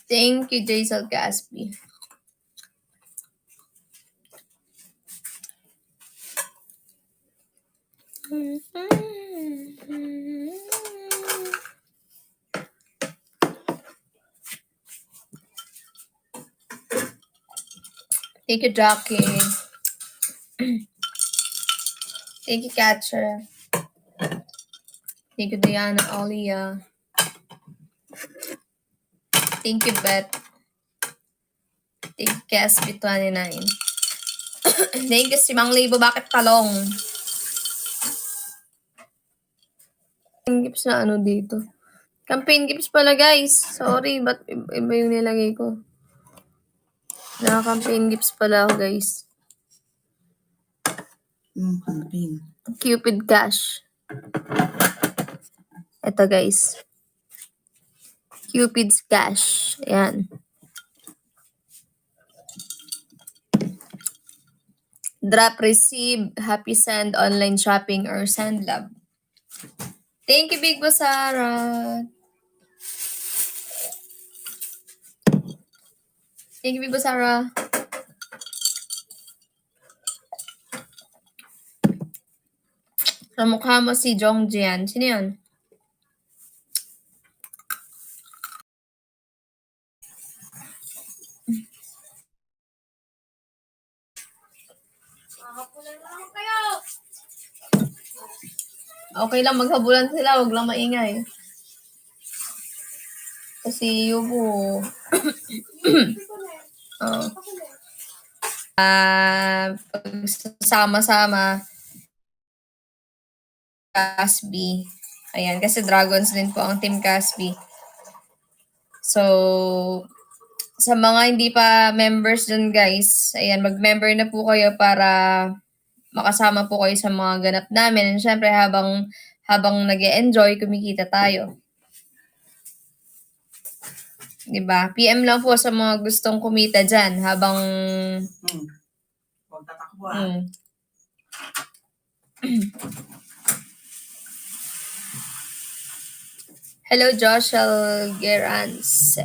Thank you, Jaisal Caspi. Thank you, Jackie. Thank you, Catcher. Thank you, Diana, Olia. Thank you, Beth. Thank you, Caspi29. Thank you, Simang Libo. Bakit talong? Gifts na ano dito. Campaign gifts pala, guys. Sorry, ba't iba yung nilagay ko? Naka-campaign gifts pala ako, guys. Campaign. Cupid Cash. Ito, guys. Cupid's Cash. Ayan. Drop, receive, happy send, online shopping, or send love. Thank you, Big Boss Sarah. Thank you, Big Boss Sarah. Namukha mo si Jong Jian. Sino yun? Okay lang, maghabulan sila. Huwag lang maingay. Kasi Yubo. Pagsama-sama, Casby. Ayan, kasi Dragons din po ang Team Casby. So, sa mga hindi pa members dun, guys, ayan, mag-member na po kayo para makasama po kayo sa mga ganap namin. And syempre, habang nag-e-enjoy, kumikita tayo. Diba? PM lang po sa mga gustong kumita dyan habang... Huwag tatakbo, ah. Hello, Joshel Gerans.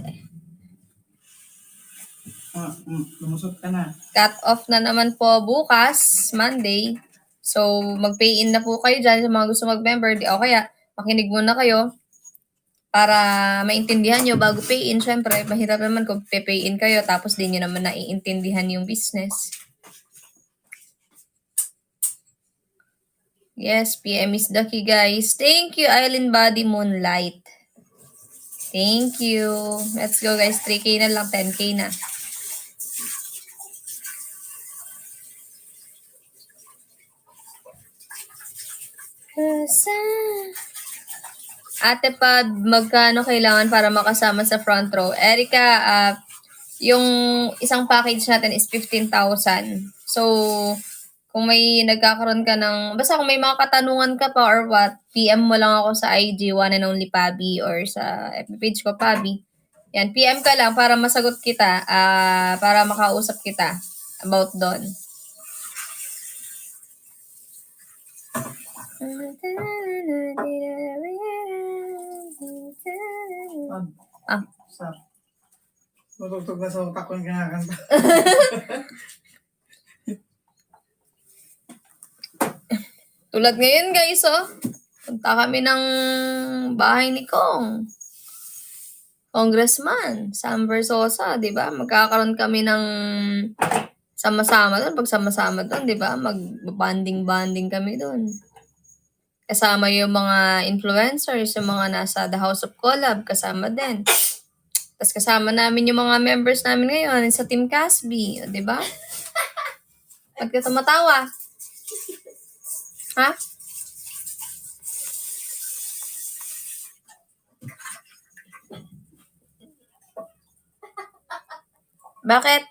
Lumusot ka na. Cut off na naman po bukas, Monday. So, mag-pay in na po kayo dyan sa mga gusto mag-member. O kaya, makinig muna kayo para maintindihan nyo bago pay in. Siyempre, mahirap naman kung pay in kayo tapos di nyo naman naiintindihan yung business. Yes, PM is the key, guys. Thank you, Island Body Moonlight. Thank you. Let's go, guys. 3K na lang, 10K na. Ate Pab, magkano kailangan para makasama sa front row? Erica, yung isang package natin is 15,000. So, kung may nagkakaroon ka ng, basta kung may mga katanungan ka pa or what, PM mo lang ako sa IG, one and only Pabi, or sa FB page ko, Pabi. Yan, PM ka lang para masagot kita, para makausap kita about doon. Tutugtog na sa utak ko yung kinakanta. Tulad ngayon, guys, oh. Punta kami ng bahay ni Kong. Congressman, Sam Versosa, di ba? Magkakaroon kami ng sama-sama doon. Pag sama-sama doon, di ba? Mag-banding-banding kami doon. Kasama yung mga influencers, yung mga nasa The House of Collab, kasama din. Tapos kasama namin yung mga members namin ngayon sa Team Casby, di ba? Ba't ka tumatawa? Ha? Bakit?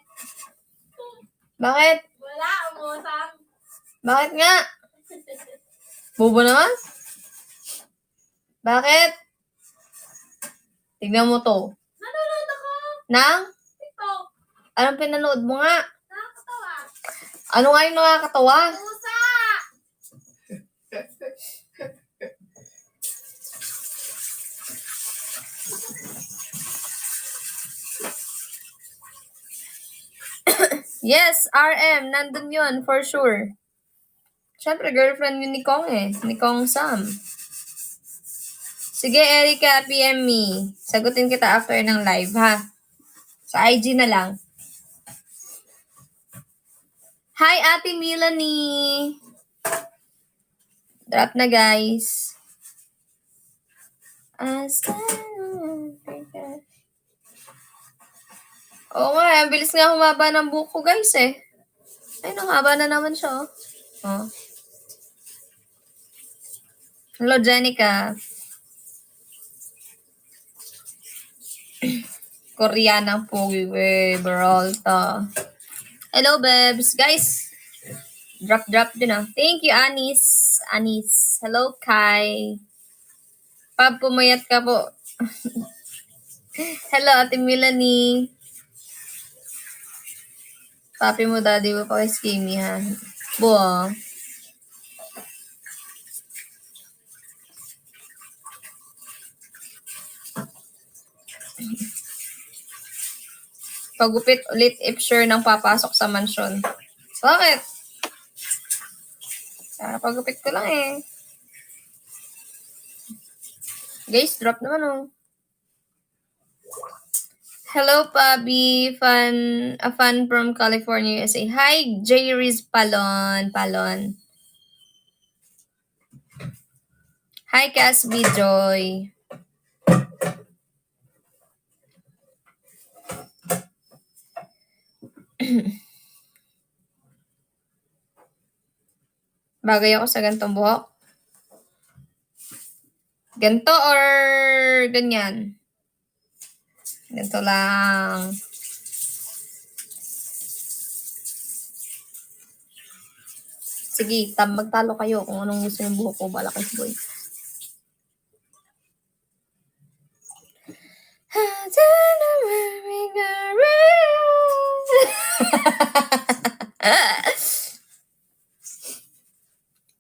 Bakit? Wala, umutang. Bakit nga? Bobo naman? Bakit? Tignan mo to. Nanonood ako. Nang? TikTok. Anong pinanood mo nga? Nakakatawa. Ano nga yung nakakatawa? Pusa! Yes, RM, nandun yun, for sure. Siyempre, girlfriend yun ni Kong eh. Ni Kong Sam. Sige, Erica, PM me. Sagutin kita after ng live, ha? Sa IG na lang. Hi, Ate Melanie! Drop na, guys. Oo nga, ang bilis nga humaba ng buko, guys, eh. Ay, haba na naman siya, oh. Oh. Hello, Jenica. Koreanang pogi, Beralta. Hello, babes. Guys, drop din, ah. Thank you, Anis. Anis. Hello, Kai. Pab, pumayat ka po. Hello, Ate Melanie. Papi mo, daddy mo pa kay Skimmy, ha? Buo. Pagupit ulit if sure nang papasok sa mansyon. Bakit? Pagupit ko lang eh. Guys, drop naman oh. Hello, Pabi. A fan from California, USA. Hi, J. Riz Palon. Hi, Casby Joy. Bagay ako sa gantong buhok? Ganto or ganyan? Ganto lang. Sige, magtalo kayo kung anong gusto yung buhok ko. Balakis boy.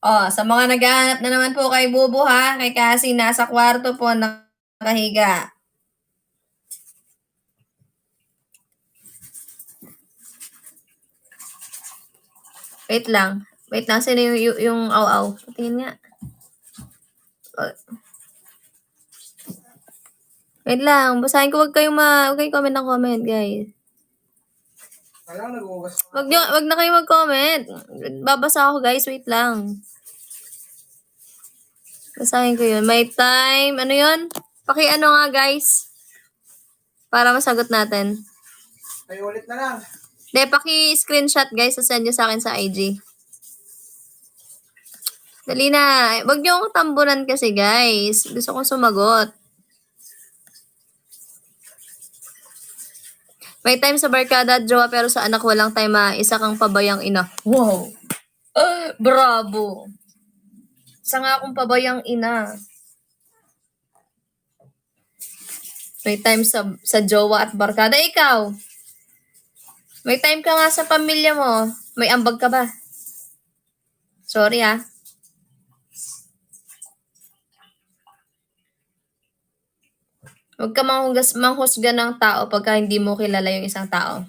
Oh, sa mga naghahanap na naman po kay Bubu ha, kay Cassie nasa kwarto po nakahiga. Wait lang, sino yung aw-aw? Patingin nga. Wait lang, basahin ko, wag kayong comment ng comment, guys. Wag na kayo mag-comment. Babasa ako, guys, wait lang. Basahin ko yun. May time. Ano yun? Paki-ano nga, guys. Para masagot natin. Ay, ulit na lang. De, paki-screenshot, guys. Send nyo sa akin sa IG. Dali na. Wag nyo akong tambunan kasi, guys. Gusto kong sumagot. May time sa barkada at jowa pero sa anak walang time isa kang pabayang ina. Wow! Bravo! Isa nga akong pabayang ina. May time sa jowa at barkada. Ikaw, may time ka nga sa pamilya mo. May ambag ka ba? Sorry ah. Huwag ka manghusga ng tao pagka hindi mo kilala yung isang tao.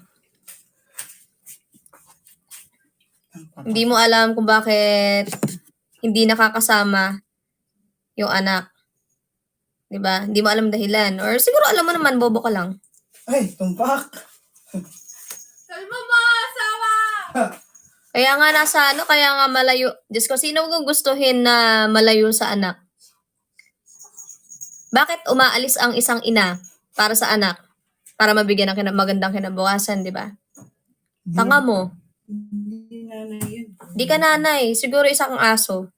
Hindi mo alam kung bakit hindi nakakasama yung anak. Diba? Hindi mo alam dahilan. Or siguro alam mo naman, bobo ka lang. Ay, tumpak. Kalma mo, asawa! Kaya nga malayo. Diyos ko, sino gugustuhin na malayo sa anak? Bakit umaalis ang isang ina para sa anak? Para mabigyan ng magandang kinabukasan, di ba? Tanga mo. Hindi nanay yun. Di ka nanay. Siguro isa kang aso.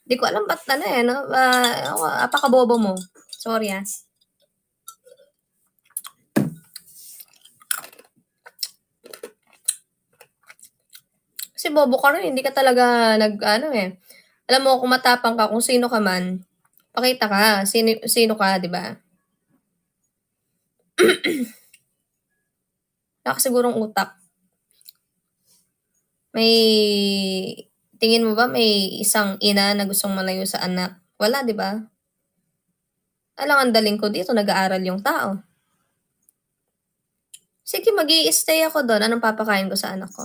Di ko alam ba't no? Apakabobo mo. Sorry ah. Kasi bobo ka rin. Hindi ka talaga Alam mo, kung matapang ka, kung sino ka man, pakita ka. Sino ka, di ba? Nakasigurong utak. Tingin mo ba may isang ina na gustong malayo sa anak? Wala, di ba? Alang ang daling ko dito, nag-aaral yung tao. Sige, mag-i-stay ako doon. Anong papakain ko sa anak ko?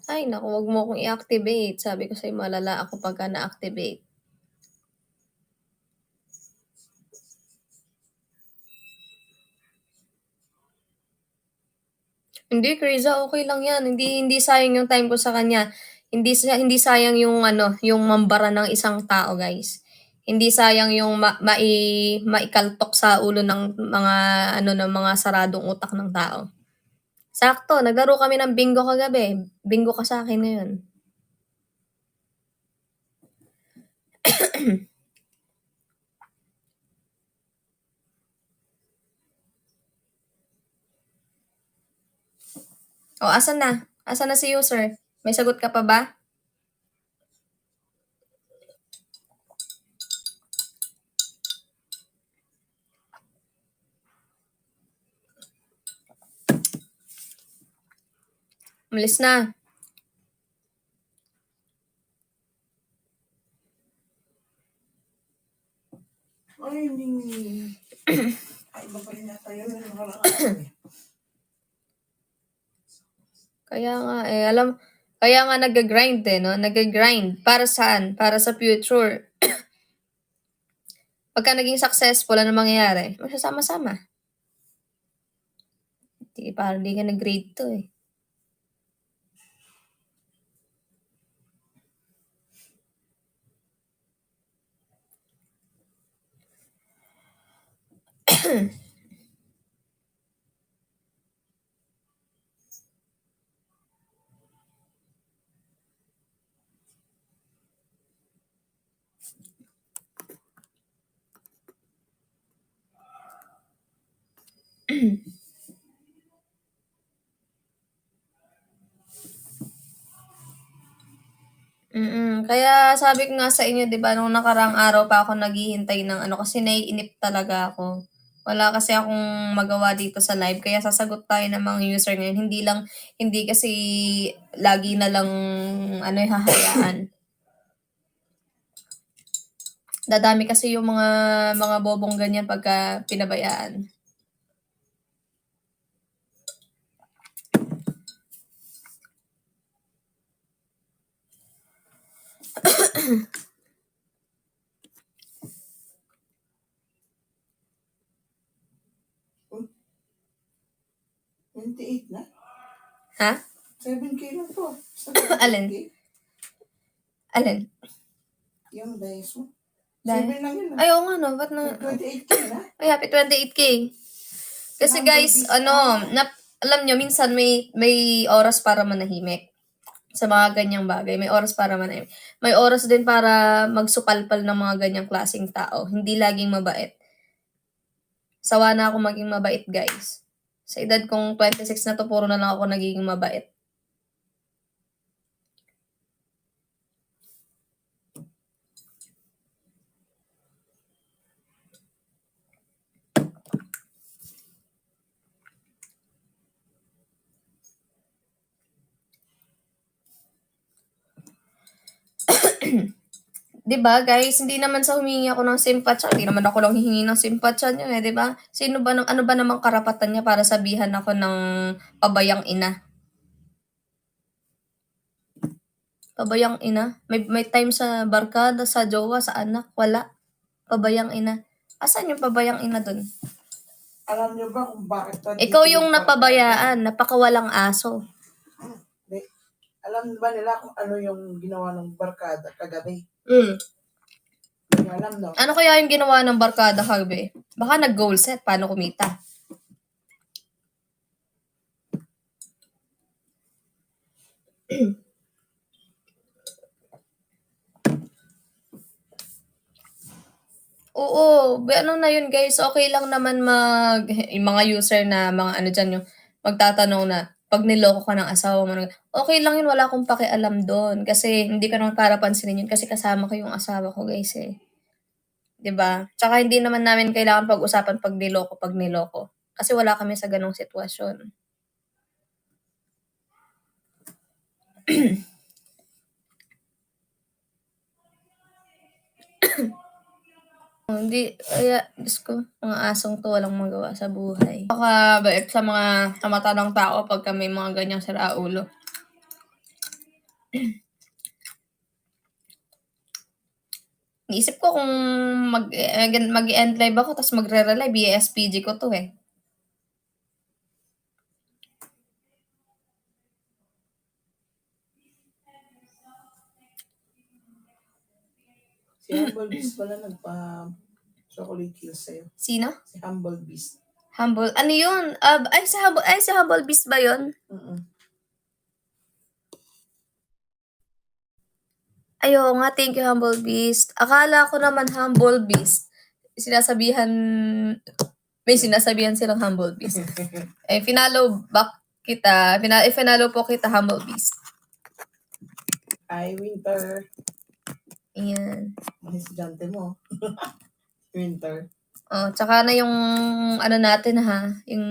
Ay, naku, wag mo akong i-activate. Sabi ko sa'yo, malala ako pagka na-activate. Hindi, Kriza, okay lang yan. Hindi sayang yung time ko sa kanya. Hindi sayang yung yung mambara ng isang tao, guys. Hindi sayang yung maikaltok sa ulo ng mga ng mga saradong utak ng tao. Sakto, naglaro kami ng bingo kagabi. Bingo ka sa akin ngayon. O, asan na? Asan na si user? May sagot ka pa ba? Umalis na. Ay, hindi. Ay, iba pa rin yata yun. Nakaraan eh. Kaya nga nag-grind no? Nag-grind. Para saan? Para sa future. Pagka naging successful, ano mangyayari? Magsasama-sama. Parang hindi ka nag-grade to eh. Kaya sabi ko nga sa inyo, 'di ba, nung nakaraang araw pa ako naghihintay ng kasi naiinip talaga ako. Wala kasi akong magawa dito sa live kaya sasagot tayo ng mga user ngayon. Hindi kasi lagi na lang hahayaan. Dadami kasi yung mga bobong ganyan pagka pinabayaan. $28 na? Ha? 7K lang to. Alin? Alin? Yung dice mo. Dahil? 7 lang yun. Ay, oo nga no. Ba't na? 28K na? Ay, happy 28K. Kasi guys, alam nyo, minsan may oras para manahimik. Sa mga ganyang bagay, may oras para manahimik. May oras din para magsupalpal ng mga ganyang klaseng tao. Hindi laging mabait. Sawa na ako maging mabait, guys. Sa edad kong 26 na to, puro na lang ako nagiging mabait. Diba guys, hindi naman sa humingi ako ng simpatsya, hindi naman ako lang hihingi ng simpatsya niyo eh, diba? Ano ba namang karapatan niya para sabihan ako ng pabayang ina? Pabayang ina? May time sa barkada, sa jowa, sa anak, wala. Pabayang ina. Asan yung pabayang ina dun? Alam niyo ba kung bakit Ikaw yung napabayaan, napakawalang aso. Alam ba nila kung ano yung ginawa ng barkada kagabi? Hindi alam, no? Ano kaya yung ginawa ng barkada kagabi? Baka nag-goal set, paano kumita? Oo, ano na yun guys, okay lang naman yung mga user na mga dyan yung magtatanong na, pag niloko ka ng asawa mo, okay lang yun, wala akong pakialam doon. Kasi hindi ka naman para pansinin yun kasi kasama ko yung asawa ko guys eh. 'Di ba? Tsaka hindi naman namin kailangan pag-usapan pag niloko. Kasi wala kami sa ganong sitwasyon. Hindi, kaya, Diyos ko, mga asong to walang magawa sa buhay. Nakakabait sa mata ng tao pagka may mga ganyang siraulo. Iniisip ko kung mag-end live ako tapos magre-relive, ESPG ko to eh. Si Humble Beast pala nagpa-chocolate kill sa'yo. Sino? Si Humble Beast. Humble. Ano yun? Si Humble Beast ba yun? Ayo nga, thank you, Humble Beast. Akala ko naman Humble Beast. May sinasabihan silang Humble Beast. Finalo back kita. Finalo po kita, Humble Beast. Hi, Winter. Ayan. Ang estudyante mo. Winter. Oh, tsaka na yung ano natin ha, yung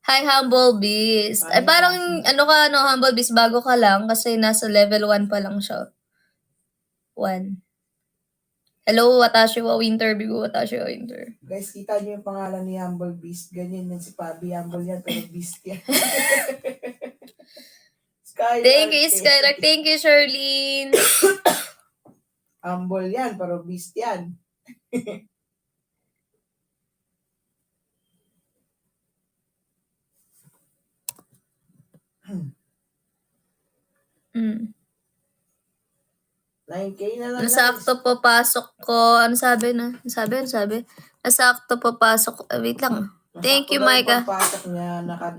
Hi, Humble Beast. Hi, Parang Humble Beast, bago ka lang kasi nasa level 1 pa lang siya. 1. Hello, Watashi wa Winter, Bigo Watashi wa Winter. Guys, kita niyo yung pangalan ni Humble Beast. Ganyan yan si Pabi. Humble yan, pero Beast yan. Thank you, Skylark. Thank you, Charlene. Humble yan, pero Beast yan. Mm. 9K na lang. Nasakto papasok ko. Ano sabi? Nasakto papasok. Wait lang. Thank you, Micah.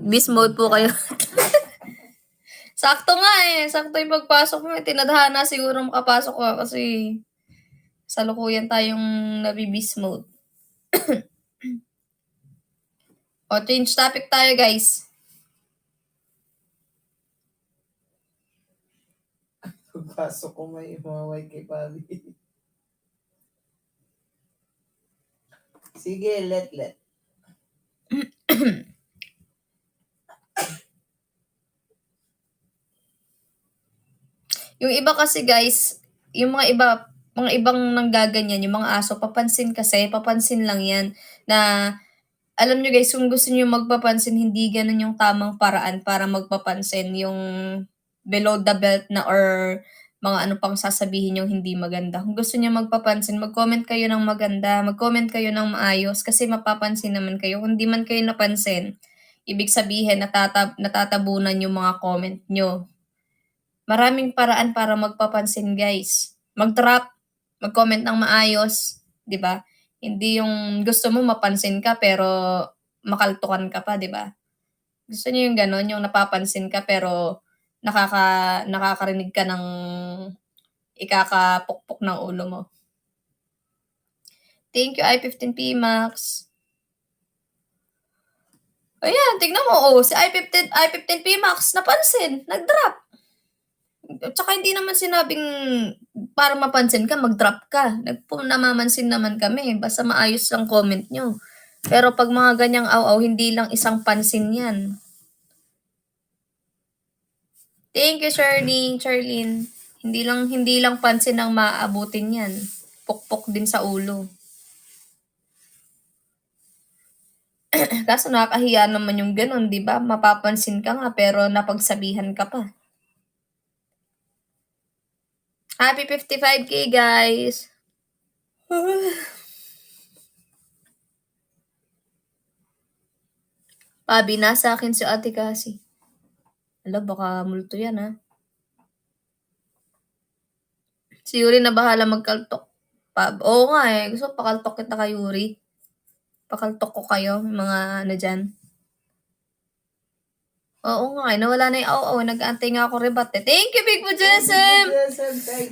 Beast mode po kayo. Sakto nga eh. Sakto yung pagpasok mo. Tinadhana siguro makapasok ka kasi salukuyan tayong nabi-beast mode. O, change topic tayo, guys. Pagpasok ko may umaway kay Pabi. Sige, let. Yung iba kasi guys, yung mga ibang nanggaganyan, yung mga aso, papansin lang yan. Na, alam nyo guys, kung gusto nyo magpapansin, hindi ganun yung tamang paraan para magpapansin. Yung below the belt na or mga ano pang sasabihin yung hindi maganda. Kung gusto nyo magpapansin, mag-comment kayo ng maganda, mag-comment kayo ng maayos, kasi mapapansin naman kayo. Kung di man kayo napansin, ibig sabihin, natatabunan yung mga comment nyo. Maraming paraan para magpapansin, guys. Mag-drop, mag-comment ng maayos, 'di ba? Hindi yung gusto mo mapansin ka pero makaltukan ka pa, 'di ba? Gusto niyo yung gano'n, yung napapansin ka pero nakakarinig ka ng ikakapukpok ng ulo mo. Thank you, I-15P Max. Ayan, tignan mo, si I-15P Max, napansin, nag-drop. Tsaka hindi naman sinabing para mapansin ka, mag-drop ka. Namamansin naman kami. Basta maayos lang comment nyo. Pero pag mga ganyang aw-aw, hindi lang isang pansin yan. Thank you, Charlene. Hindi lang pansin ang maaabutin yan. Pukpok din sa ulo. Kaso nakakahiya naman yung ganun, di ba? Mapapansin ka nga, pero napagsabihan ka pa. Happy 55K, guys! Pabi, nasa akin si ate kasi. Ala, baka multo yan, ha? Si Yuri na bahala magkaltok. Oo nga eh. Gusto pakaltok kita kay Yuri. Pakaltok ko kayo, mga ano dyan. Oo nga eh. Nawala na yung oo. Nag-aantay nga ako rebat eh. Thank you, Big Bujesem!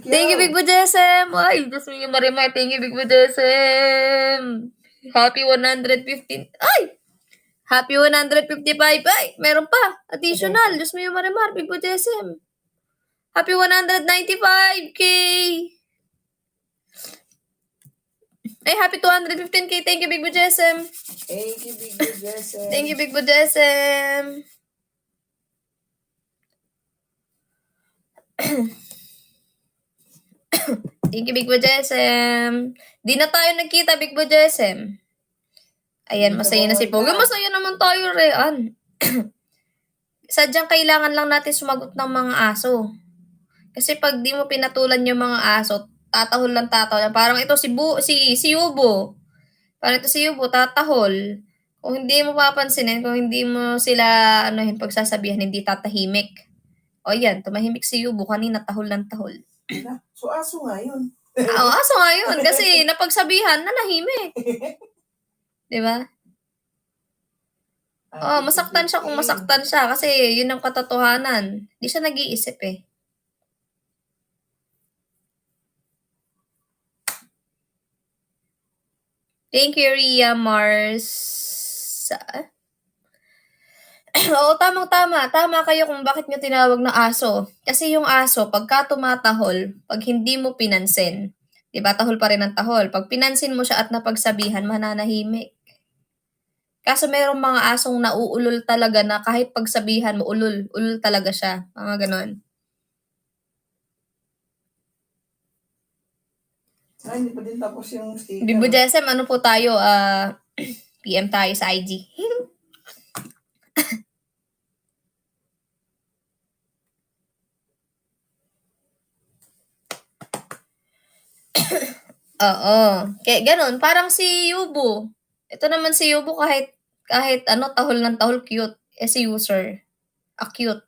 Thank you, Big Bujesem! Ay, Diyos mo yung marimay. Thank you, Big Bujesem! Happy 115. Ay! Happy 155. Ay, meron pa. Additional. Diyos mo yung marimar. Big Bujesem. Happy 195K! Ay, happy 215K. Thank you, Big Bujesem. Thank you, Big Bujesem. Thank you, Big Bujesem. Thank you, Big Bo Jesem. Di na tayo nagkita, Big Bo Jesem. Ayan, masaya na si Pogi. Masaya naman tayo, Rean. Sadyang kailangan lang natin sumagot ng mga aso. Kasi pag di mo pinatulan yung mga aso, tatahol lang tatahol. Parang ito si Yubo. Parang ito si Yubo, tatahol. Kung hindi mo papansinin, kung hindi mo sila pagsasabihan, hindi tatahimik. O yan, tumahimik si Yubo, kanina tahol ng tahol. So, aso nga yun. Aso nga yun, kasi napagsabihan, nanahimik. Diba? Masaktan siya kung masaktan siya, kasi yun ang katotohanan. Hindi siya nag-iisip eh. Thank you, Ria Mars. Oo, tamang-tama. Tama kayo kung bakit nyo tinawag na aso. Kasi yung aso, pagka tumatahol, pag hindi mo pinansin, diba, tahol pa rin ang tahol. Pag pinansin mo siya at napagsabihan, mananahimik. Kaso mayroong mga asong nauulol talaga na kahit pagsabihan mo, ulul talaga siya. Mga ganon. Hindi pa din tapos yung sticker. Bibo Jesem, ano po tayo? PM tayo sa IG. Oo. Kaya ganun, parang si Yubo. Ito naman si Yubo kahit tahol ng tahol, cute. Si user. Cute.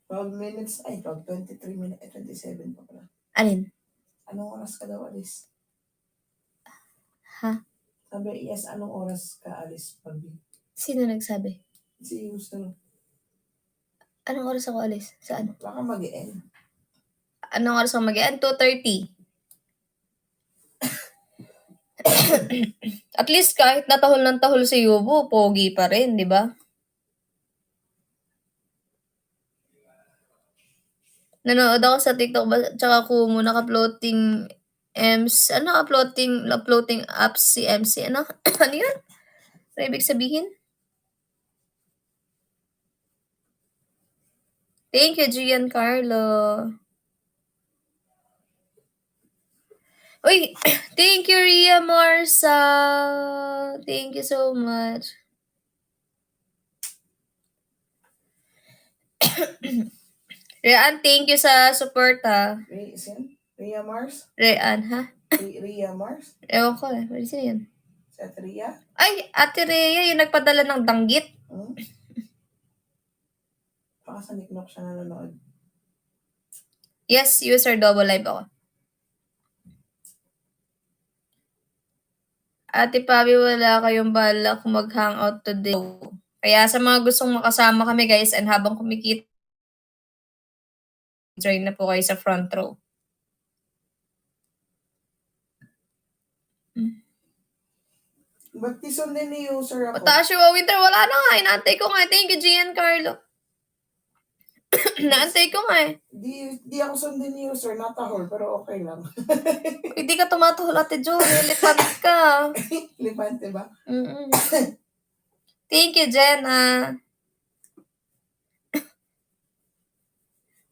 12 minutes, 23 minutes, 27 pa pala. Alin? Anong oras ka daw alis? Ha? Sabi, yes, anong oras ka alis? Sino nagsabi? Si user. Anong oras ako alis? Saan? Baka mag-end. Anong oras ako mag-end? 2:30. At least kahit natahol ng tahol si Yubo, pogi pa rin, di ba? Nanood ako sa TikTok, tsaka Kumu, naka-floating uploading apps si MC, ano? Ano yun? Ano ibig sabihin? Thank you, Giancarlo. Uy, thank you, Ria Marsa. Thank you so much. Rean, thank you sa support, ha. Ria Mars? Rean, ha? Ria Mars? Ewan ko eh. Sino yun? Si Ate Ria? Ay, Ate Rhea, yung nagpadala ng danggit. Baka sa Niknok siya nanonood. Yes, user double live ako. Ate Pabi, wala kayong balak mag-hangout today. Kaya sa mga gustong makasama kami guys, and habang kumikita, join na po kayo sa front row. Baptison din ni user ako. Mataas yung winter, wala na nga. Inaantay ko nga. Thank you, Giancarlo. Naantay ko nga eh. Di ako sundin ni user, natahol, pero okay lang. Hindi ka tumatahol, Ate Jo. Lipad ka. Lipante ba? Thank you, Jenna.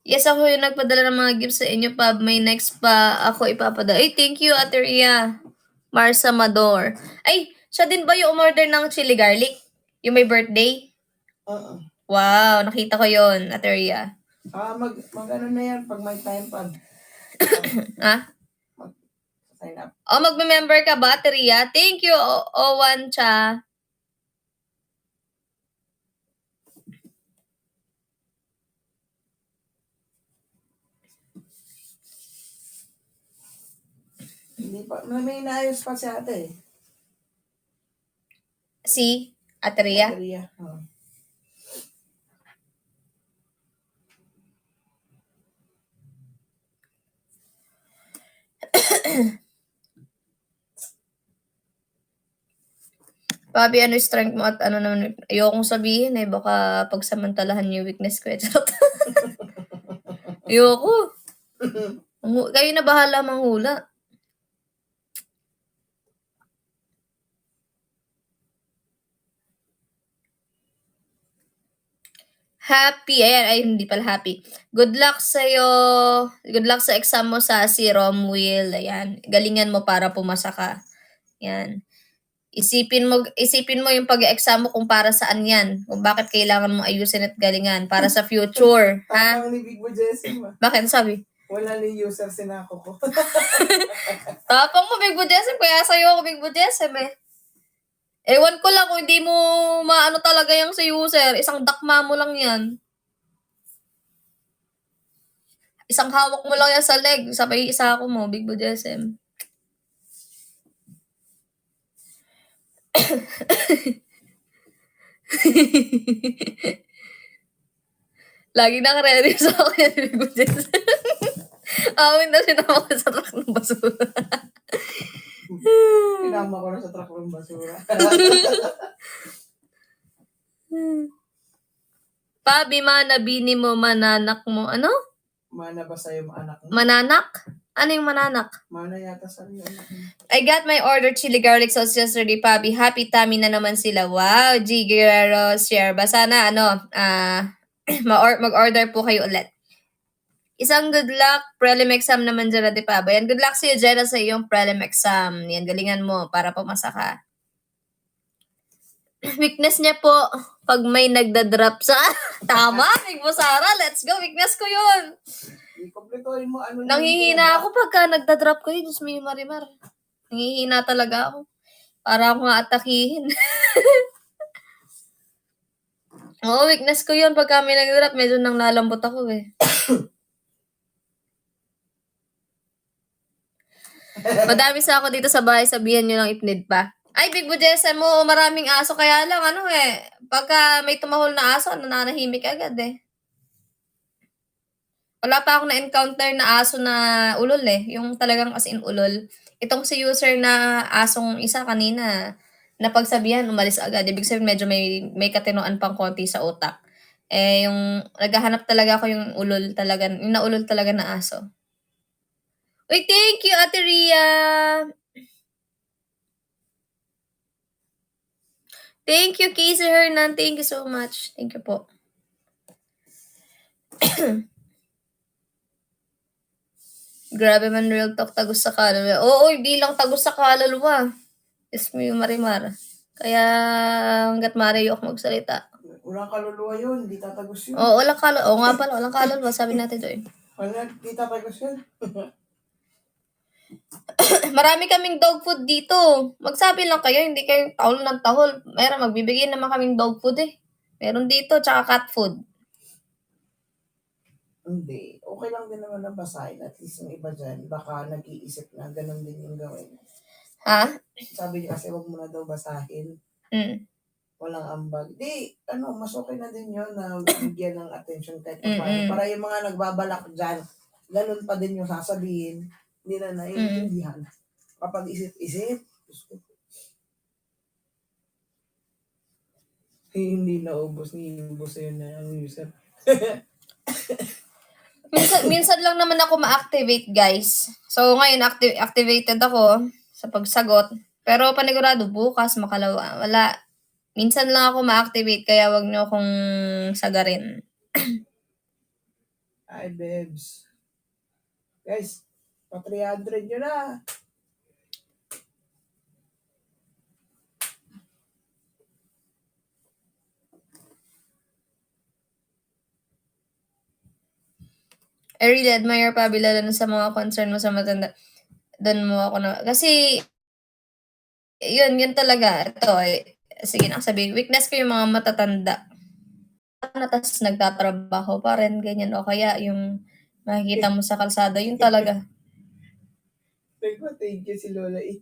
Yes, ako yung nagpadala ng mga gifts sa inyo, Pab. May next pa ako ipapadala. Ay, thank you, Ate Ria. Marsa Mador. Ay, siya din ba yung umorder ng chili garlic? Yung may birthday? Wow, nakita ko yon, Ate Ria. Mag-ano na yan pag may time pad. Ha? Sign up. Magme-member ka ba, Ate Ria? Thank you, Owan Cha. Hindi pa. May naayos pa si ate. Si Ate Ria? Ate Ria. Pabi, ano strength mo at ano naman, ayokong sabihin eh, baka pagsamantalahan yung weakness ko. Ayoko. Kayo na bahala manghula. Happy. Ayan, ay hindi pala happy. Good luck sa'yo. Good luck sa exam mo sa si Romwill. Ayan. Galingan mo para pumasa ka. Ayan. Isipin mo yung pag-exam mo kung para saan yan. Kung bakit kailangan mo ayusin at galingan. Para sa future. Ha? Tapang ni Big Bo Jessim. Bakit sabi? Wala ni user sinako ko. Tapang mo, Big Bo Jessim. Kaya sa'yo ako, Big Bo Jessim eh. Ewan ko lang kung hindi mo maano talaga yung sa user. Isang dakma mo lang yan. Isang hawak mo lang yan sa leg. Sabay isa ako mo, Big Bo Jessim. Lagi naka-ready sa akin, Big Bo Jessim. Amin na sinama ko sa truck ng basura. Pinama ko na sa truck ng basura. Pabi, manabini mo, mananak mo. Ano? Mana ba sa'yo mga anak mo? Mananak? Ano yung mananak? Mana yata sa'yo anak mo. I got my order chili garlic sauce yesterday, Pabi. Happy tummy na naman sila. Wow, G. Guerrero, share. Basta na, mag-order po kayo ulit. Isang good luck, prelim exam naman dyan natin, Pabi. Yan, good luck sa'yo, Jenna, sa iyong prelim exam. Yan, galingan mo para pumasa ka. Weakness niya po, pag may nagda-drop sa... Tama, Big Bo Sara, let's go. Weakness ko yun. Ikumpletuhin mo ano. Nanghihina ako pagka nagda-drop ko yun. Diyos mo yung Marimar. Nanghihina talaga ako. Para ako nga atakihin. Oo, weakness ko yun. Pagka may nag-drop, medyo nang nalambot ako eh. Madami sa ako dito sa bahay, sabihan nyo lang ipnid pa. Ay, Big Bo Jessim mo, maraming aso. Kaya lang, pagka may tumahol na aso, nananahimik agad eh. Wala pa akong na-encounter na aso na ulol eh. Yung talagang as in ulol. Itong si user na asong isa kanina, napagsabihan, umalis agad. Ibig sabihin, medyo may katinoan pang konti sa utak. Eh, yung naghahanap talaga ako yung ulol talaga, yung naulol talaga na aso. Uy, thank you, Ate Ria! Thank you, Casey Hernan. Thank you so much. Thank you po. Grabe man, real talk, tagus sa kaluluwa. Oo, hindi lang tagus sa kaluluwa. Yes, mo yung Marimar. Kaya hanggat maaari ako magsalita. Walang kaluluwa yun, di tatagos yun. Oo, walang kaluluwa. Oo nga pala, walang kaluluwa. Sabi natin doon. Wala, di tatagos yun. Marami kaming dog food dito. Magsabi lang kayo, hindi kayong tahol ng tahol. Meron, magbibigay naman kaming dog food eh. Meron dito, tsaka cat food. Hindi. Okay lang din naman ang basahin. At least yung iba dyan, baka nag-iisip na ganun din yung gawin. Ha? Sabi niya kasi wag mo na daw basahin. Walang ambag. Di, mas okay na din yun na bigyan ng attention kahit paano. Para yung mga nagbabalak dyan, ganun pa din yung sasabihin. Hindi na naiintindihan. Kapag isip-isip, hindi naubos ni ubos yun na ang user. minsan lang naman ako ma-activate, guys. So, ngayon, activated ako sa pagsagot. Pero panigurado, bukas, makalawa. Wala. Minsan lang ako ma-activate, kaya wag nyo akong sagarin. Ay, babes. Guys, pa 300 yun na. I really admire Pabi, lalo na sa mga concern mo sa matanda. Doon mo ako na... Kasi, yun talaga. Ito, sige na sabihin. Weakness ko yung mga matatanda. Tapos nagtatrabaho pa rin, ganyan. O kaya yung makikita mo sa kalsada, yun talaga. Thank you si Lola E.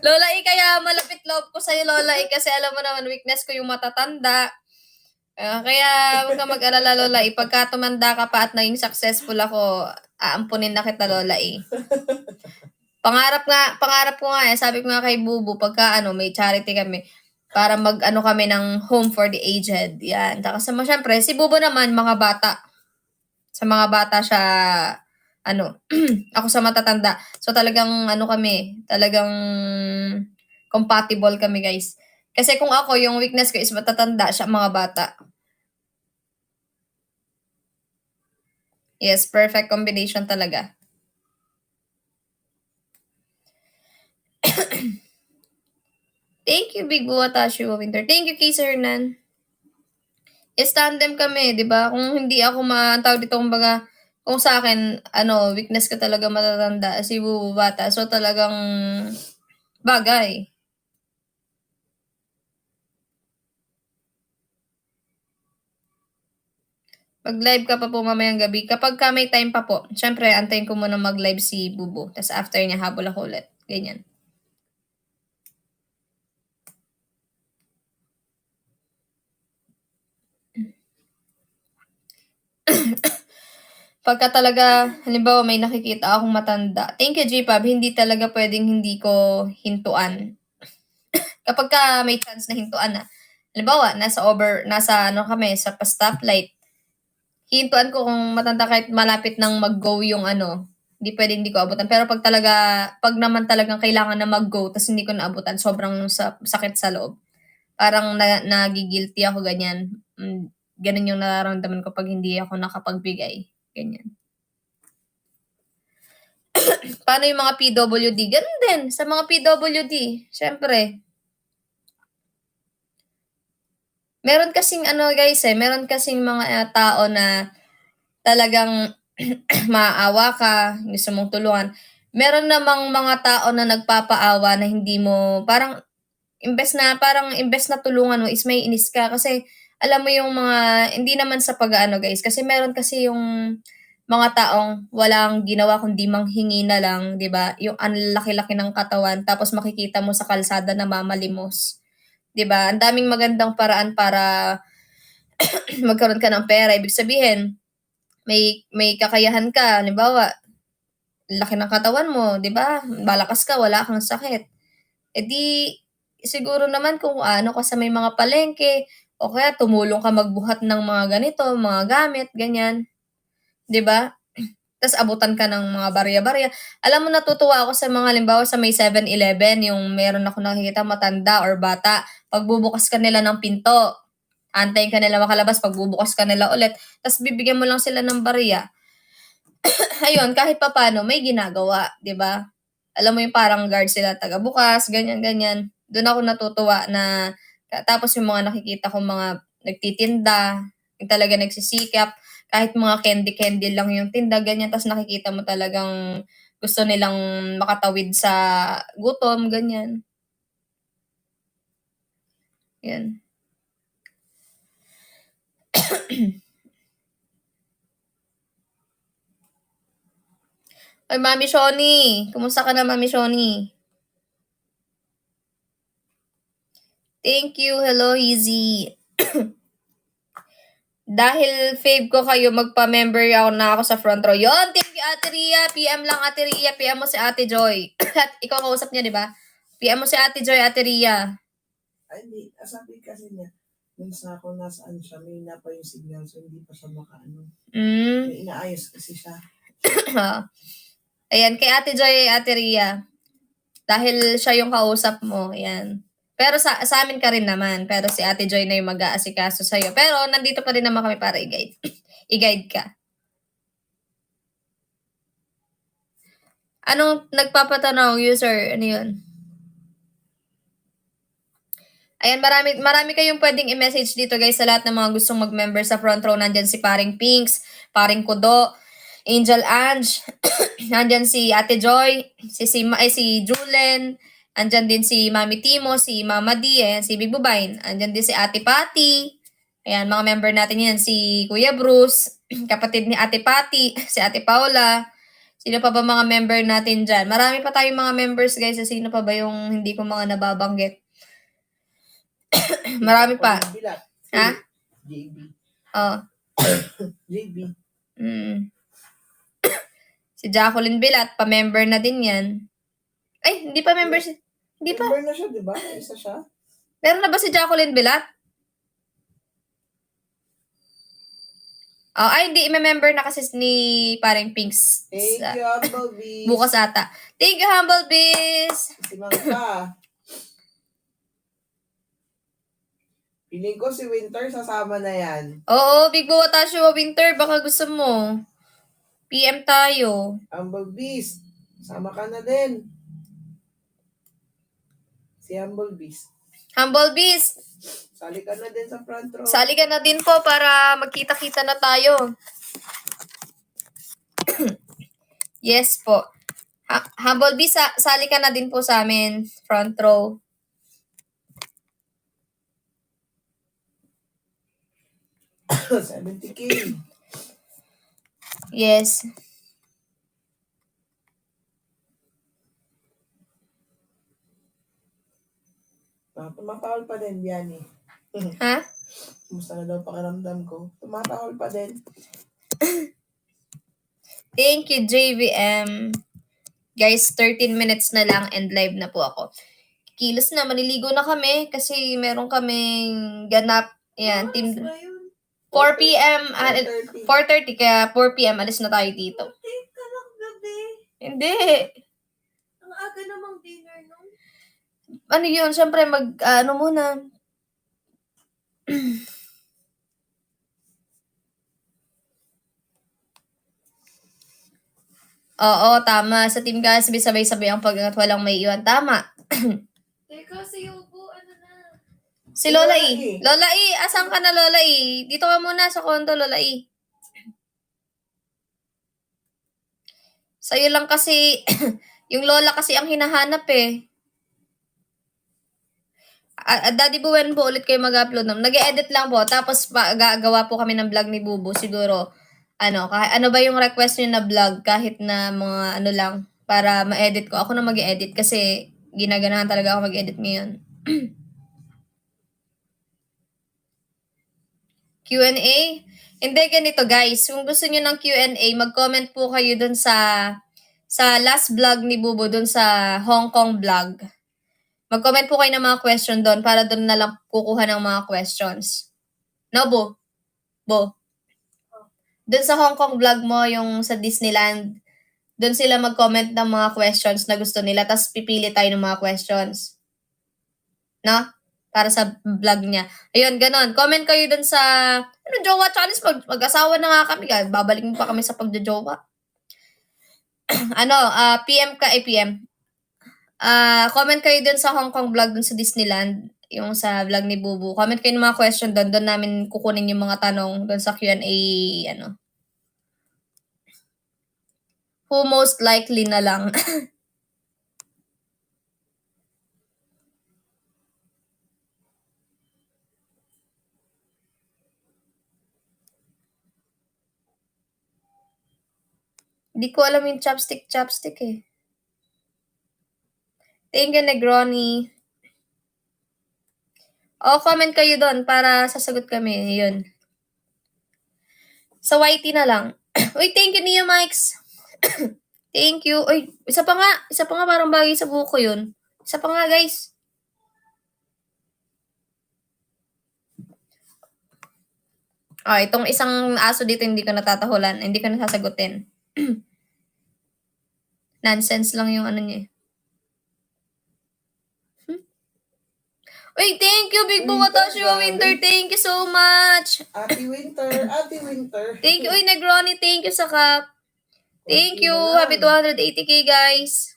Lola E, kaya malapit loob ko sa'yo, Lola E, kasi alam mo naman, weakness ko yung matatanda. Kaya huwag ka mag-alala, Lola E. Pagka tumanda ka pa at naging successful ako, aampunin na kita, Lola E. Pangarap ko nga sabi ko nga kay Bubu, pagka may charity kami, para kami ng home for the aged. Yan. Tapos syempre, si Bubu naman, mga bata. Sa mga bata siya, ako sa matatanda. So talagang kami, talagang compatible kami, guys. Kasi kung ako, yung weakness ko is matatanda siya, mga bata. Yes, perfect combination talaga. Thank you, Big Buwatashi Winter. Thank you, Kay Sir Hernan. Is tandem kami, di ba? Kung hindi ako tawag dito, kumbaga, kung sa akin, weakness ko talaga matatanda, si Bubata. So, talagang bagay. Mag-live ka pa po mamayang gabi. Kapag ka may time pa po, syempre, antayin ko muna mag-live si Bubu. Tapos after niya, habol ako ulit. Ganyan. Pagka talaga, halimbawa may nakikita akong matanda. Thank you, G-Pab. Hindi talaga pwedeng hindi ko hintuan. Kapag ka may chance na hintuan na, halimbawa, nasa kami, sa stoplight, hintuan ko kung matanda kahit malapit nang mag-go yung hindi pwedeng hindi ko abutan. Pero pag naman talagang kailangan na mag-go, tas hindi ko naabutan, sobrang sakit sa loob. Parang nagigilty ako, ganyan. Ganun yung nararamdaman ko pag hindi ako nakapagbigay. Ganyan. Paano yung mga PWD? Ganun din. Sa mga PWD, syempre. Meron kasing guys meron kasing mga tao na talagang maaawa ka, gusto mong tulungan. Meron namang mga tao na nagpapaawa na hindi mo, parang imbes na tulungan mo is may inis ka. Kasi alam mo yung mga, hindi naman sa guys, kasi meron kasi yung mga taong walang ginawa kundi manghingi na lang, 'di ba? Yung ang laki-laki ng katawan, tapos makikita mo sa kalsada na mamalimos. 'Di ba? Ang daming magandang paraan para magkaroon ka ng pera. Ibig sabihin, may kakayahan ka, halimbawa, laki ng katawan mo, 'di ba? Malakas ka, wala kang sakit. Eh di siguro naman kung ka sa may mga palengke o kaya tumulong ka magbuhat ng mga ganito, mga gamit, ganyan. 'Di ba? Tas abutan ka ng mga barya-barya. Alam mo, natutuwa ako sa mga halimbawa sa may 7-Eleven, yung meron ako nakikita matanda or bata, pagbubukas ka nila ng pinto, antayin ka nila makalabas, pagbubukas ka nila ulit, tas bibigyan mo lang sila ng barya. Ayun, kahit papaano may ginagawa, 'di ba? Alam mo yung parang guard sila, taga-bukas, ganyan-ganyan. Doon ako natutuwa na tapos yung mga nakikita ko mga nagtitinda, yung talaga nagsisikap, kahit mga candy-candy lang yung tinda, ganyan. Tapos nakikita mo talagang gusto nilang makatawid sa gutom, ganyan. Yan. Ay, Mami Shoni. Kumusta ka na, Mami Shoni? Thank you. Hello, Easy. Dahil fave ko kayo, magpa-member ako sa front row. Yon, thank you, Ate Ria. PM lang, Ate Ria. PM mo si Ate Joy. At ikaw kausap niya, di ba? PM mo si Ate Joy, Ate Ria. Ay, hindi. Sabi kasi niya, nung sa ako nasaan siya, may na pa yung signal, so hindi pa siya makaano. May inaayos kasi siya. Ayan, kay Ate Joy, Ate Ria. Dahil siya yung kausap mo, ayan. Pero sa amin ka rin naman. Pero si Ate Joy na yung mag-aasikaso sa'yo. Pero nandito pa rin naman kami para i-guide. I-guide ka. Anong nagpapatanong, user? Ano yun? Ayan, marami kayong pwedeng i-message dito, guys, sa lahat ng mga gustong mag-member sa front row. Nandyan si Paring Pinks, Paring Kudo, Angel Ange, nandyan si Ate Joy, si Julen, andyan din si Mami Timo, si Mama D, si Big Bubayn, andyan din si Ate Patty. Ayan, mga member natin yan, si Kuya Bruce, kapatid ni Ate Patty, si Ate Paula. Sino pa ba mga member natin dyan? Marami pa tayong mga members, guys. Sino pa ba yung hindi ko mga nababanggit? Marami pa. Ha? JB. Oh. JB. Si Jacqueline Bilat, pa-member na din yan. Ay, hindi pa member si... Hindi pa. Member na siya, di ba? Isa siya. Meron na ba si Jacqueline Bilat? Ay, hindi. Member na kasi ni Paring Pinks. Thank you, Humble Bees. Bukas ata. Thank you, Humble Bees. Si Mangka. Piling ko si Winter sasama na yan. Oo, Big Bo Watashua Winter, baka gusto mo. PM tayo. Humble Beast, sama ka na din. Si Humble Beast. Humble Beast, Sali ka na din sa front row. sali ka na din po para magkita-kita na tayo. Yes po. Humble Beast, sali ka na din po sa amin. Front row. $70K. Yes. Tumatawal pa din, Biani. Ha? Kumusta na daw pakiramdam ko? Tumatawal pa din. Thank you, JVM. Guys, 13 minutes na lang and live na po ako. Kilos na, maliligo na kami kasi meron kaming ganap. Ayan, team 4 p.m. 4:30 kaya 4 p.m. alis na tayo dito. Teka lang, gabi. Hindi. Ang aga namang dinner nung. Ano yun? Siyempre, ano muna. Oo, tama. Sa Team Gasby, sabay-sabay ang pag-angat. Walang may iwan. Tama. Teka, si Yubo, ano na? Si Lola E. Lola E, asan ka na Lola E? Dito ka muna sa kondo, Lola E. Sa'yo lang kasi, yung Lola kasi ang hinahanap eh. Daddy Buwen po ulit kayo mag-upload. Nag-edit lang po. Tapos gagawa po kami ng vlog ni Bubu. Siguro, ano ba yung request niyo na vlog? Kahit na mga ano lang. Para ma-edit ko. Ako na mag-edit kasi ginaganahan talaga ako mag-edit ngayon. Q&A? Hindi, ganito guys. Kung gusto niyo ng Q&A, mag-comment po kayo dun sa last vlog ni Bubu, dun sa Hong Kong vlog. Mag-comment po kayo ng mga question doon para doon na lang kukuha ng mga questions. No, Bo? Bo? Doon sa Hong Kong vlog mo, yung sa Disneyland, doon sila mag-comment ng mga questions na gusto nila, tapos pipili tayo ng mga questions. No? Para sa vlog niya. Ayun, ganon. Comment kayo doon sa, jowa challenge, mag-asawa na nga kami. Babalik mo pa kami sa pagjojowa. PM ka, PM. Comment kayo dun sa Hong Kong vlog dun sa Disneyland, yung sa vlog ni Bubu. Comment kayo ng mga question doon namin kukunin yung mga tanong doon sa Q&A, Who most likely na lang. Hindi ko alam yung chopstick eh. Thank you, Negroni. Comment kayo doon para sasagot kami. Yun. Sa YT na lang. Uy, thank you, Neo Mikes. Thank you. Uy, isa pa nga parang bagay sa buko yun. Isa pa nga, guys. Itong isang aso dito hindi ko natatahulan. Hindi ko nasasagutin. Nonsense lang yung ano niya. Uy, thank you, Big Bo Watashua Winter. Thank you so much. Ate Winter. Thank you. Uy, Negroni, thank you sa cup. Thank you. Happy 280k, guys.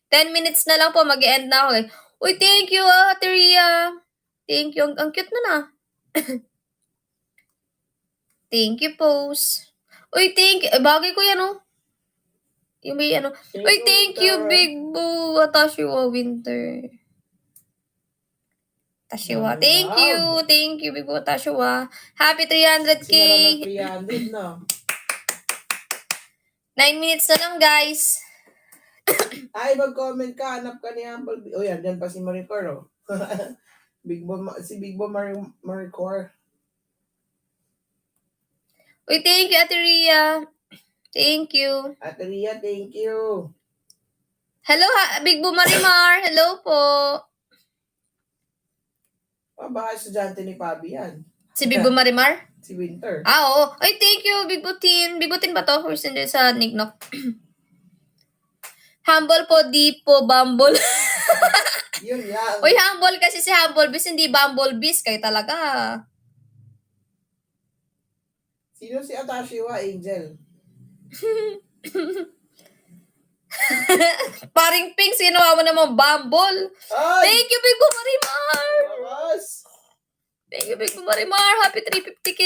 10 minutes na lang po. Mag-end na ako eh. Uy, thank you, Ate Ria. Thank you. Ang cute na. Thank you, Pose. Uy, thank you. Bagay ko yan, oh. Yung may ano. Uy, thank you, Big Bo Watashua Winter. Tashiwa. Thank you, Big Bo Watashua. Happy 300k. 300, no? 9 minutes na lang, guys. Ay, mag-comment ka. Hanap ka ni Humble. Yan, dyan pa si Maricor, oh. Si Big Bo Maricor. Uy, thank you, Ate Ria. Thank you. Ate Ria, thank you. Hello, Big Bo Marimar. Hello po. Baka estudyante ni Pabi yan. Si Big Bo Marimar? Si Winter. Oo. Ay, thank you, Big Butin. Big Butin ba to? Or sa Nicknock? Humble po, di po, Bumble. Yun lang. Uy, humble kasi si Humble Beast, hindi Bumble Beast. Kayo talaga. Sino si Atashiwa, Angel? Paring Pink, sinawa mo naman Bumble. Ay! Thank you, Big Marimar. Lakas! Thank you, Big Marimar. Happy 350k.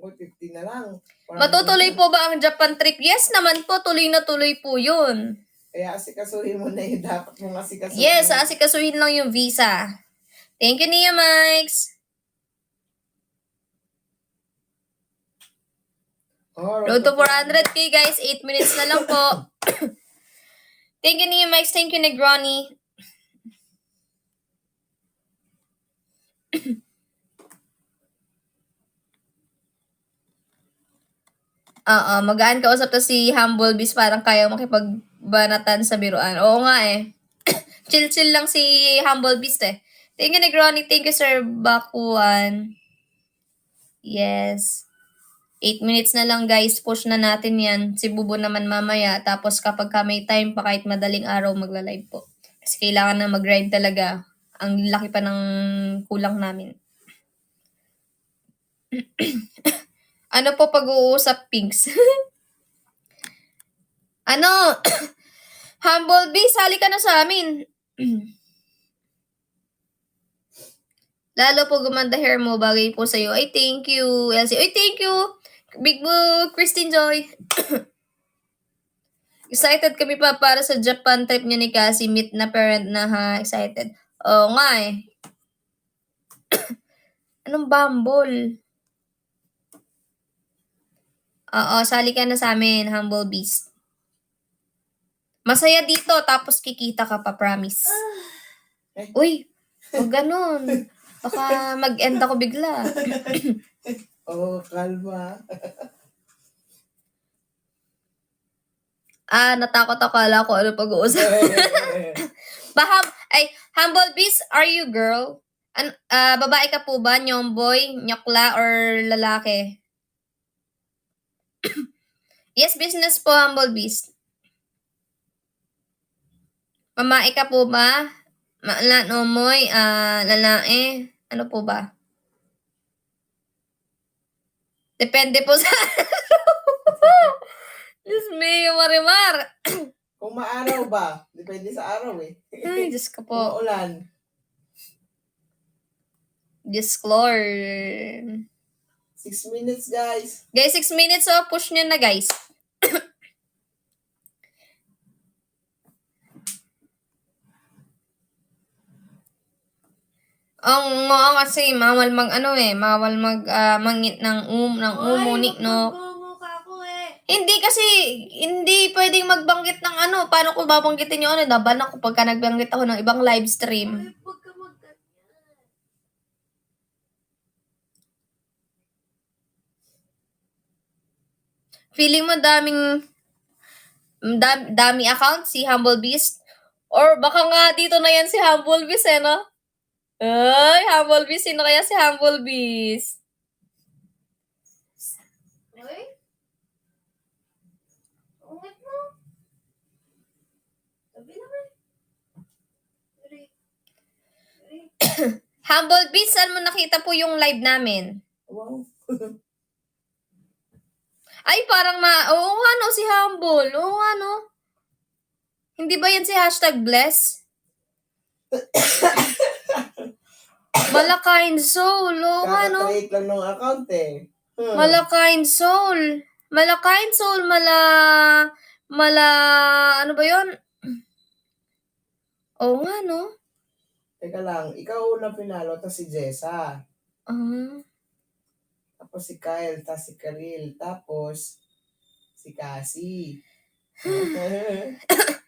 Uy, 50 na lang. Matutuloy po ba ang Japan trip? Yes naman po, tuloy na tuloy po yun. Kaya asikasuhin mo na yung dapat mong asikasuhin. Yes, asikasuhin lang yung visa. Thank you, Nia Mikes. Oh, Road to 400k, guys. 8 minutes na lang po. Thank you, Nia Mikes. Thank you, Negroni. Magaan kausap to si Humble Beast. Parang kaya makipagbanatan sa biruan. Oo nga eh. Chill-chill lang si Humble Beast eh. Thank you, Negroni. Thank you, Sir Bakuan. Yes. 8 minutes na lang, guys. Push na natin yan. Si Bubo naman mamaya. Tapos kapag may time pa, kahit madaling araw, magla-live po. Kasi kailangan na mag-grind talaga. Ang laki pa ng kulang namin. Ano po pag-uusap, Pinks? Ano? Humble Beast, sali ka na sa amin. Lalo po gumanda hair mo, bagay po sa'yo. Ay, thank you, Elsie. Ay, thank you, Big Boo, Christine Joy. Excited kami pa para sa Japan trip niya ni Cassie. Meet na parent na ha. Excited. Oo nga eh. Anong Bumble? Oo, sali ka na sa amin, Humble Beast. Masaya dito, tapos kikita ka pa, promise. Uy, huwag ganun. Baka mag-end ako bigla. Oh, kalma. Natakot ako. Ala ko ano pag-uusap. Humble Beast, are you girl? Babae ka po ba? Nyomboy, nyokla, or lalaki? Yes, business po, Humble Beast. Mamae ka po ba? Nomoy, lalaki. Ano po ba? Depende po sa... Diyos me, Marimar. Kung maaraw ba? Depende sa araw eh. Ay, Diyos ko po. Kung maulan. Diyos Lord. 6 minutes, guys. Guys, 6 minutes, so push nyo na, guys. Ang kasi mawal mangit ng umunik no. Mukha ko eh. Hindi kasi hindi pwedeng magbanggit ng ano. Paano ko babanggitin yung ano? Naban ako pagka nagbanggit ako ng ibang live stream. Ay, huwag ka magganyan. Feeling mo dami account si Humble Beast? Or baka nga dito na yan si Humble Beast eh, no? Ay, Humble Beast. Sino kaya si Humble Beast? Uy? Ungit mo. Sabi naman. Humble Beast, saan mo nakita po yung live namin? Wow. Ay, parang oo nga no, si Humble. Oo nga no. Hindi ba yan si #bless? Malakain soul. Oo nga no. Kakakreate lang ng account eh. Malakain soul. Malakain soul. Ano ba yun? Oo nga no. Teka lang, ikaw una pinalo, tapos si Jessa. Tapos si Kyle, tapos si Karil, tapos si Cassie.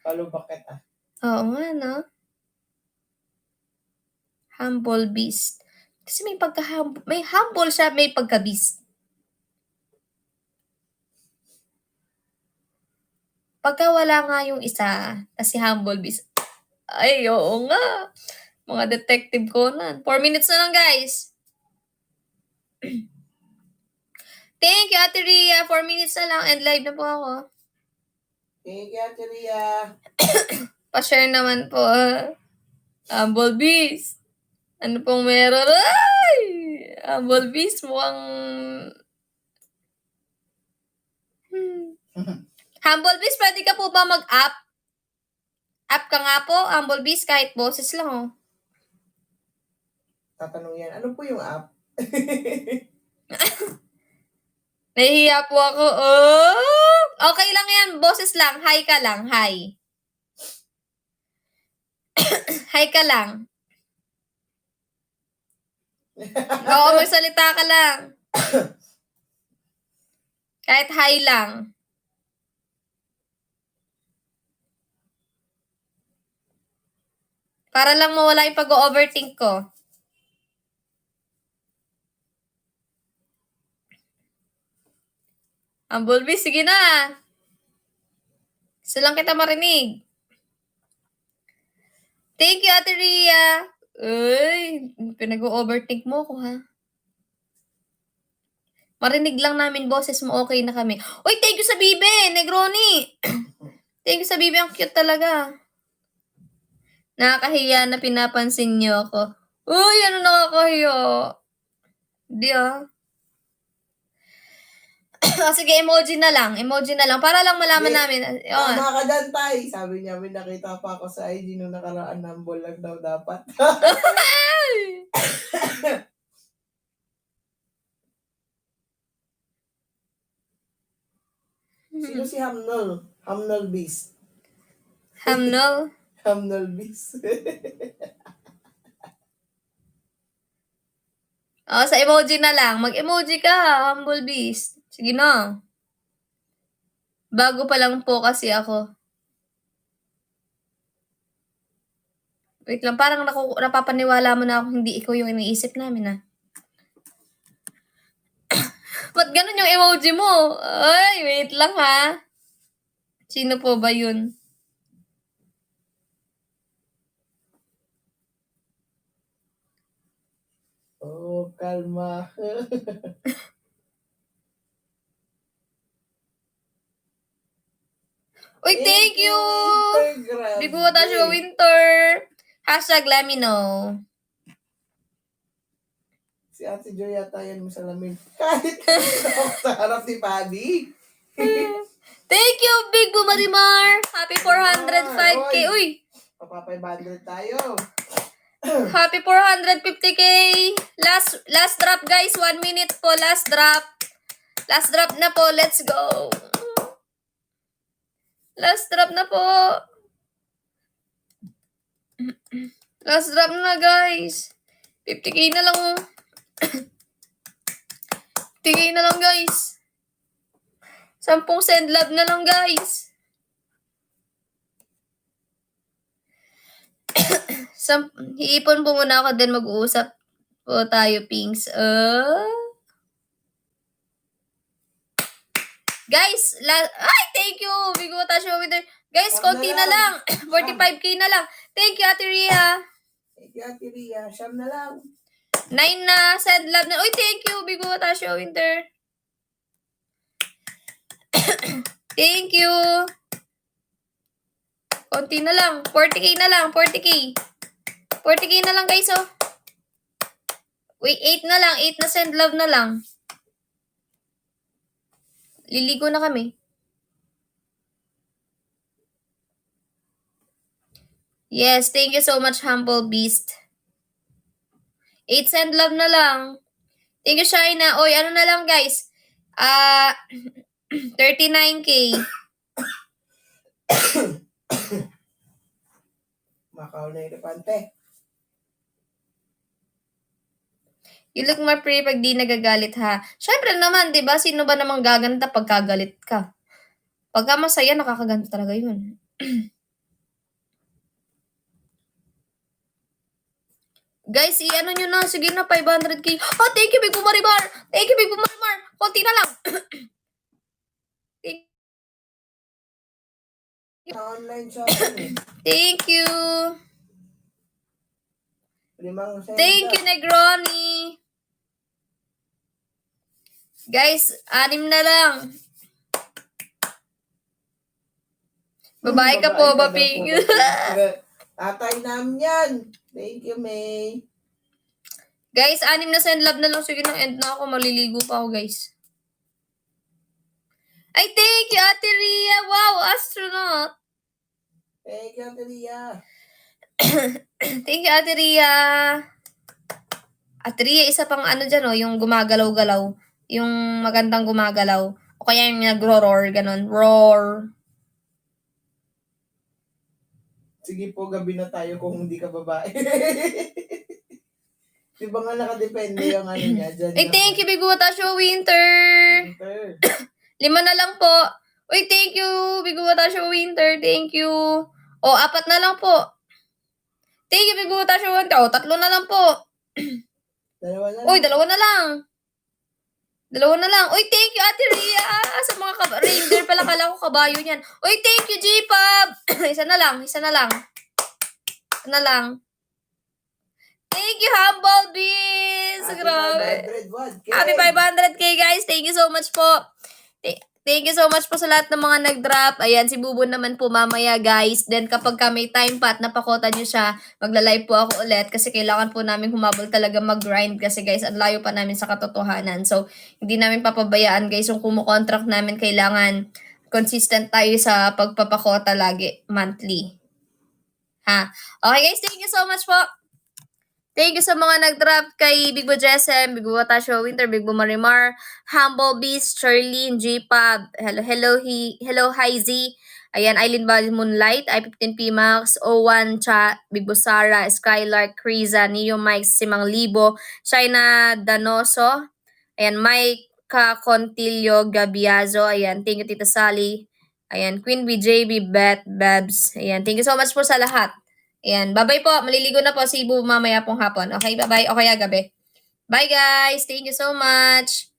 Palubakit ah. Oo nga no. Humble Beast. Kasi may humble siya, may pagka-beast. Pagka wala nga yung isa, kasi Humble Beast. Ay, oo nga. Mga detective Conan. 4 minutes na lang, guys. Thank you, Ate Rhea. 4 minutes na lang and live na po ako. Thank you, Ate Rhea. Pa-share naman po. Humble Beast. Ano pong meron? Ay! Humble Beast, mukhang... Humble Beast, pwede ka po ba mag-up? Up ka nga po, Humble Beast, kahit boses lang, oh. Tatanong yan, ano po yung app? Nahihiya po ako. Oh! Okay lang yan, boses lang. Hi ka lang, hi. Hi ka lang. Oo, magsalita ka lang. Kahit hi lang. Para lang mawala yung pag-overthink ko. Humble Beast, sige na. Gusto lang kita marinig. Thank you, Ate Rhea. Uy, pinag-overthink mo ko, ha? Marinig lang namin boses mo, okay na kami. Uy, thank you sa Bibe, Negroni. Thank you sa Bibe, ang cute talaga. Nakakahiya na pinapansin niyo ako. Uy, ano nakakahiya? Hindi, ah. Sige, emoji na lang. Emoji na lang. Para lang malaman namin. Oh. Tama ka dyan, Tay. Sabi niya, may nakita pa ako sa IG nung nakaraan, humble lang daw dapat. Sino si Hamnol? Hamnol Beast. Hamnol? Hamnol Beast. Oh, sa emoji na lang. Mag-emoji ka, Humble Beast. Sige na. Bago pa lang po kasi ako. Wait lang, parang napapaniwala mo na ako hindi ikaw yung iniisip namin, ah. Ba't ganun yung emoji mo? Ay, wait lang, ha. Sino po ba yun? Oh, kalma. Uy, thank you! Instagram. Bigo watashi wa winter. Hashtag let me know. Si Ate Joy yata yan mo salamin. Kahit ako sa harap ni Paddy. Thank you, Big Bumarimar! Happy 405k! Uy! Papa 500 tayo. Happy 450k! Last drop, guys. 1 minute po. Last drop. Last drop na po. Let's go. Last drop na po. Last drop na, guys. 50k na lang. 50k na lang, guys. 10 send love na lang, guys. Iipon po muna ako, then mag-uusap po tayo, Pings. Guys, ay, thank you! Bigo watashi wa winter. Guys, konti na lang. 45k na lang. Thank you, Ate Rhea. Thank you, Ate Rhea. Siyam na lang. 9 na, send love na. Uy, thank you, Bigo watashi wa winter. Thank you. Konti na lang. 40k na lang. 40k. 40k na lang, guys, oh. Wait, 8 na lang. 8 na send love na lang. Liligo na kami. Yes, thank you so much, Humble Beast. 8 send love na lang. Thank you, Shaina. Oy, ano na lang, guys? 39k. Makaw na elepante. You look more pretty pag di nagagalit, ha? Syempre naman, di ba? Sino ba namang gaganda pag kagalit ka? Pagka masaya, nakakaganda talaga yun. Guys, i-ano nyo na. Sige na, 500k. Oh, thank you, Big Bumarimar. Thank you, Big Bumarimar. Konti na lang. Online shopping. Thank you. Thank you, Negroni. Guys, 6 na lang. Babae ka po ba, Ping? Atay namin yan. Thank you, May. Guys, 6 na send love na lang. Sige na, end na ako. Maliligo pa ako, guys. Ay, thank you, Ate Ria. Wow, astronaut. Thank you, Ate Ria. Thank you, Ate Ria. Ate Ria, isa pang ano dyan, oh, yung gumagalaw-galaw. Yung magandang gumagalaw. O kaya yung nagro-roar, ganun. Roar. Sige po, gabi na tayo kung hindi ka babae. Di ba nga nakadepende yung ano niya dyan? Ay, thank you, Biguta Show Winter. Winter. 5 na lang po. Uy, thank you, Biguta Show Winter. Thank you. O, 4 na lang po. Thank you, Biguta Show Winter. O, 3 na lang po. 2 na lang. Uy, 2 na lang. 2 na lang. Uy, thank you, Ate Ria. Sa mga reindeer pala, kala ko kabayo niyan. Uy, thank you, J-Pub. Isa na lang. Isa na lang. Isa na lang. Thank you, Humble Beans. Grabe. 500,000. Happy 500k, guys. Thank you so much po. Thank you so much po sa lahat ng mga nag-drop. Ayan, si Bubo naman po mamaya, guys. Then, kapag may time pa at napakota nyo siya, magla-live po ako ulit kasi kailangan po namin humabol talaga mag-grind kasi, guys, ang layo pa namin sa katotohanan. So, hindi namin papabayaan, guys, yung kumukontract namin. Kailangan consistent tayo sa pagpapakota lagi, monthly. Ha? Okay, guys, thank you so much po. Thank you sa mga nag-drop kay Big Bo Jessem, Big Bo Watasho Winter, Big Bo Marimar, Humble Beast, Charlene, J-Pub, hello, hi Z, ayan, Eileen Valley Moonlight, I-15P Max, O1, Cha, Big Bo Sara, Skylark, Kriza, Neo Mike, Simang Libo, China Danoso, ayan, Mike Contillo Gabiazo, ayan, thank you Tita Sally, ayan, Queen BJB, Beth, Babs, ayan, thank you so much po sa lahat. Ayan, bye-bye po. Maliligo na po si Ibu mamaya pong hapon. Okay, bye-bye. O kaya gabi. Bye guys. Thank you so much.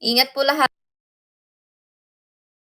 Ingat po lahat.